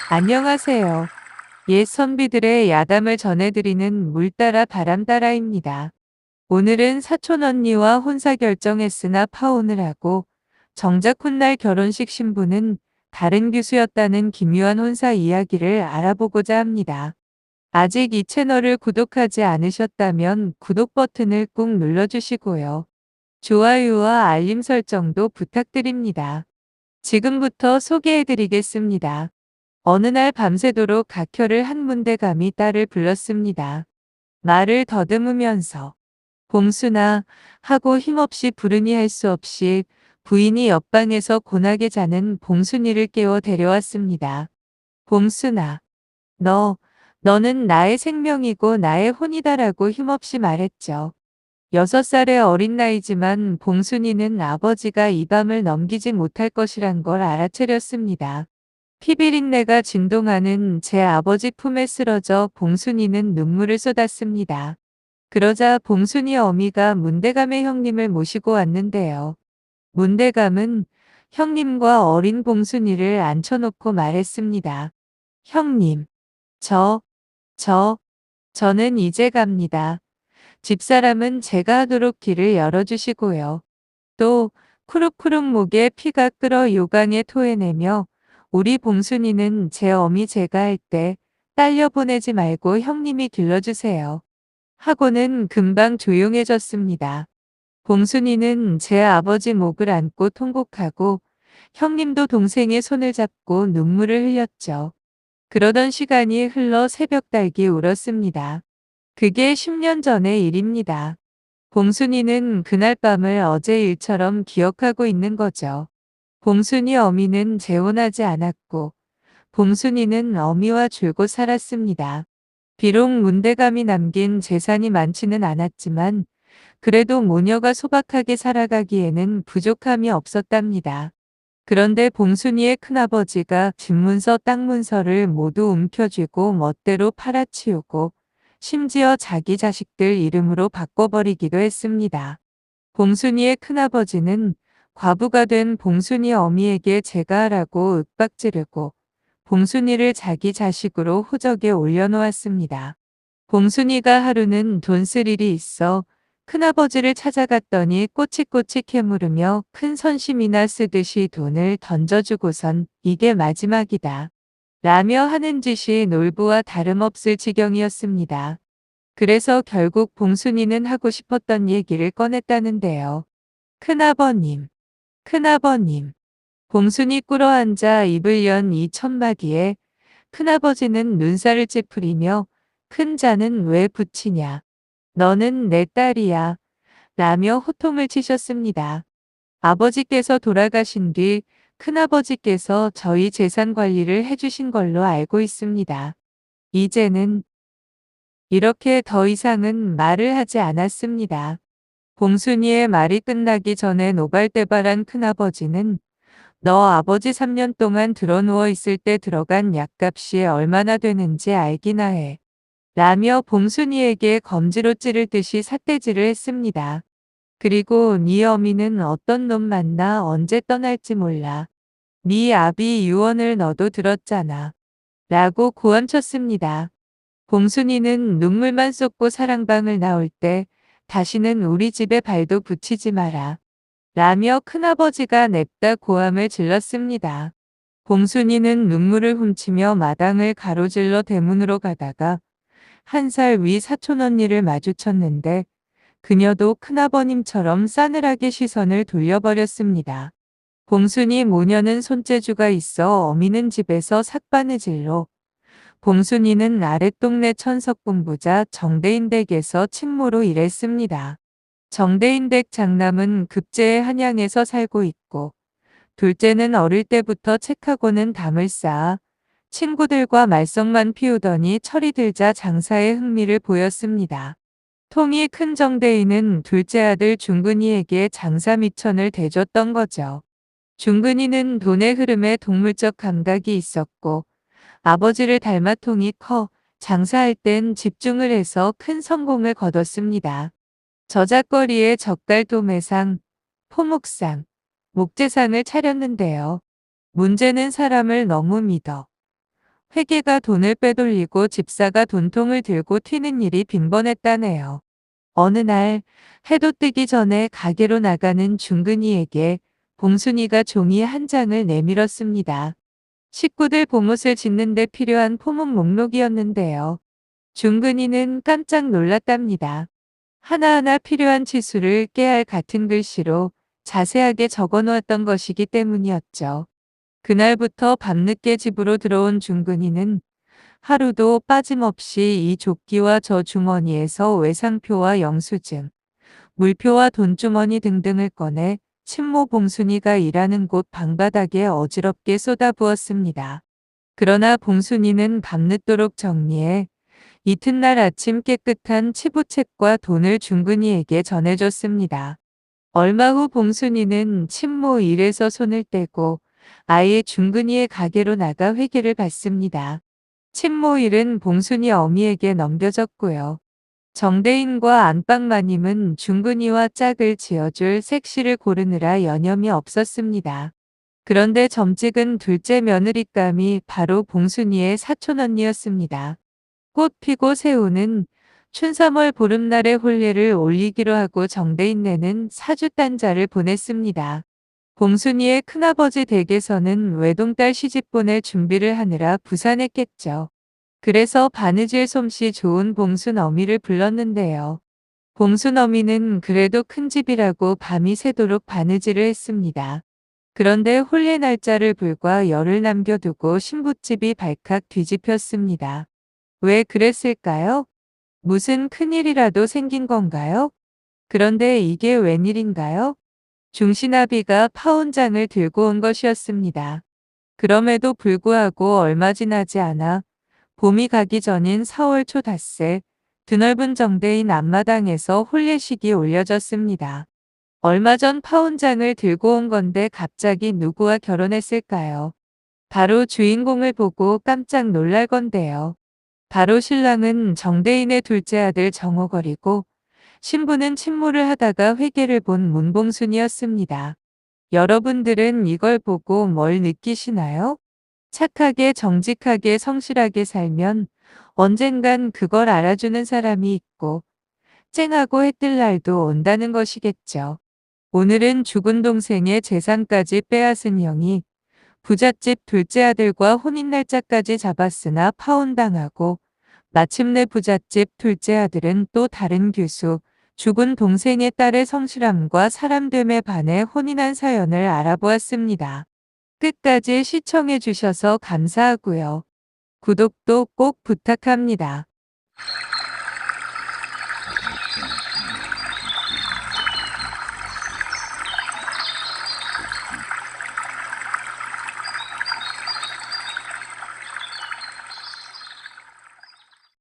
안녕하세요. 옛 선비들의 야담을 전해드리는 물 따라 바람 따라입니다. 오늘은 사촌 언니와 혼사 결정했으나 파혼을 하고 정작 훗날 결혼식 신부는 다른 교수였다는 기묘한 혼사 이야기를 알아보고자 합니다. 아직 이 채널을 구독하지 않으셨다면 구독 버튼을 꾹 눌러주시고요. 좋아요와 알림 설정도 부탁드립니다. 지금부터 소개해드리겠습니다. 어느 날 밤새도록 각혈을 한 문대감이 딸을 불렀습니다. 말을 더듬으면서 봉순아 하고 힘없이 부르니 할 수 없이 부인이 옆방에서 고나게 자는 봉순이를 깨워 데려왔습니다. 봉순아, 너는 나의 생명이고 나의 혼이다라고 힘없이 말했죠. 6살의 어린 나이지만 봉순이는 아버지가 이 밤을 넘기지 못할 것이란 걸 알아채렸습니다. 피비린내가 진동하는 제 아버지 품에 쓰러져 봉순이는 눈물을 쏟았습니다. 그러자 봉순이 어미가 문대감의 형님을 모시고 왔는데요. 문대감은 형님과 어린 봉순이를 앉혀놓고 말했습니다. 형님, 저, 저, 저는 이제 갑니다. 집사람은 제가 하도록 길을 열어주시고요. 또 쿠룩쿠룩 목에 피가 끓어 요강에 토해내며 우리 봉순이는 제 어미 제가 할 때 딸려 보내지 말고 형님이 길러주세요. 하고는 금방 조용해졌습니다. 봉순이는 제 아버지 목을 안고 통곡하고 형님도 동생의 손을 잡고 눈물을 흘렸죠. 그러던 시간이 흘러 새벽달기 울었습니다. 그게 10년 전의 일입니다. 봉순이는 그날 밤을 어제 일처럼 기억하고 있는 거죠. 봉순이 어미는 재혼하지 않았고 봉순이는 어미와 줄곧 살았습니다. 비록 문대감이 남긴 재산이 많지는 않았지만 그래도 모녀가 소박하게 살아가기에는 부족함이 없었답니다. 그런데 봉순이의 큰아버지가 집문서 땅문서를 모두 움켜쥐고 멋대로 팔아치우고 심지어 자기 자식들 이름으로 바꿔버리기도 했습니다. 봉순이의 큰아버지는 과부가 된 봉순이 어미에게 제가 하라고 윽박지르고 봉순이를 자기 자식으로 호적에 올려놓았습니다. 봉순이가 하루는 돈 쓸 일이 있어 큰아버지를 찾아갔더니 꼬치꼬치 캐물으며 큰 선심이나 쓰듯이 돈을 던져주고선 이게 마지막이다. 라며 하는 짓이 놀부와 다름없을 지경이었습니다. 그래서 결국 봉순이는 하고 싶었던 얘기를 꺼냈다는데요. 큰아버님, 큰아버님. 봉순이 꿇어앉아 입을 연 이 천마디에 큰아버지는 눈살을 찌푸리며 큰 자는 왜 붙이냐. 너는 내 딸이야. 라며 호통을 치셨습니다. 아버지께서 돌아가신 뒤 큰아버지께서 저희 재산 관리를 해주신 걸로 알고 있습니다. 이제는 이렇게 더 이상은 말을 하지 않았습니다. 봉순이의 말이 끝나기 전에 노발대발한 큰아버지는 너 아버지 3년 동안 드러누워 있을 때 들어간 약값이 얼마나 되는지 알기나 해. 라며 봉순이에게 검지로 찌를 듯이 삿대질을 했습니다. 그리고 네 어미는 어떤 놈 만나 언제 떠날지 몰라. 네 아비 유언을 너도 들었잖아. 라고 고함쳤습니다. 봉순이는 눈물만 쏟고 사랑방을 나올 때 다시는 우리 집에 발도 붙이지 마라. 라며 큰아버지가 냅다 고함을 질렀습니다. 봉순이는 눈물을 훔치며 마당을 가로질러 대문으로 가다가 1살 위 사촌 언니를 마주쳤는데 그녀도 큰아버님처럼 싸늘하게 시선을 돌려버렸습니다. 봉순이 모녀는 손재주가 있어 어미는 집에서 삭바느질로 봉순이는 아랫동네 천석공부자 정대인 댁에서 친모로 일했습니다. 정대인 댁 장남은 급제의 한양에서 살고 있고 둘째는 어릴 때부터 책하고는 담을 쌓아 친구들과 말썽만 피우더니 철이 들자 장사에 흥미를 보였습니다. 통이 큰 정대인은 둘째 아들 중근이에게 장사 미천을 대줬던 거죠. 중근이는 돈의 흐름에 동물적 감각이 있었고 아버지를 닮아 통이 커 장사할 땐 집중을 해서 큰 성공을 거뒀습니다. 저작거리에 젓갈도매상, 포목상, 목재상을 차렸는데요. 문제는 사람을 너무 믿어 회계가 돈을 빼돌리고 집사가 돈통을 들고 튀는 일이 빈번했다네요. 어느 날 해도 뜨기 전에 가게로 나가는 중근이에게 봉순이가 종이 한 장을 내밀었습니다. 식구들 봄옷을 짓는 데 필요한 포문 목록이었는데요. 중근이는 깜짝 놀랐답니다. 하나하나 필요한 치수를 깨알 같은 글씨로 자세하게 적어 놓았던 것이기 때문이었죠. 그날부터 밤늦게 집으로 들어온 중근이는 하루도 빠짐없이 이 조끼와 저 주머니에서 외상표와 영수증, 물표와 돈주머니 등등을 꺼내 친모 봉순이가 일하는 곳 방바닥에 어지럽게 쏟아부었습니다. 그러나 봉순이는 밤늦도록 정리해 이튿날 아침 깨끗한 치부책과 돈을 중근이에게 전해줬습니다. 얼마 후 봉순이는 친모 일에서 손을 떼고 아예 중근이의 가게로 나가 회계를 받습니다. 친모 일은 봉순이 어미에게 넘겨졌고요. 정대인과 안방마님은 중근이와 짝을 지어줄 색시를 고르느라 여념이 없었습니다. 그런데 점찍은 둘째 며느리감이 바로 봉순이의 사촌언니였습니다. 꽃 피고 새우는 춘삼월 보름날에 혼례를 올리기로 하고 정대인네는 사주단자를 보냈습니다. 봉순이의 큰아버지 댁에서는 외동딸 시집 보낼 준비를 하느라 부산했겠죠. 그래서 바느질 솜씨 좋은 봉순 어미를 불렀는데요. 봉순 어미는 그래도 큰 집이라고 밤이 새도록 바느질을 했습니다. 그런데 혼례 날짜를 불과 열흘 남겨두고 신부집이 발칵 뒤집혔습니다. 왜 그랬을까요? 무슨 큰일이라도 생긴 건가요? 그런데 이게 웬일인가요? 중신아비가 파혼장을 들고 온 것이었습니다. 그럼에도 불구하고 얼마 지나지 않아 봄이 가기 전인 4월 초 닷새 드넓은 정대인 앞마당에서 혼례식이 올려졌습니다. 얼마 전 파혼장을 들고 온 건데 갑자기 누구와 결혼했을까요? 바로 주인공을 보고 깜짝 놀랄 건데요. 바로 신랑은 정대인의 둘째 아들 정호걸이고 신부는 친모를 하다가 회계를 본 문봉순이었습니다. 여러분들은 이걸 보고 뭘 느끼시나요? 착하게 정직하게 성실하게 살면 언젠간 그걸 알아주는 사람이 있고 쨍하고 해뜰 날도 온다는 것이겠죠. 오늘은 죽은 동생의 재산까지 빼앗은 형이 부잣집 둘째 아들과 혼인 날짜까지 잡았으나 파혼당하고 마침내 부잣집 둘째 아들은 또 다른 교수, 죽은 동생의 딸의 성실함과 사람됨에 반해 혼인한 사연을 알아보았습니다. 끝까지 시청해 주셔서 감사하고요. 구독도 꼭 부탁합니다.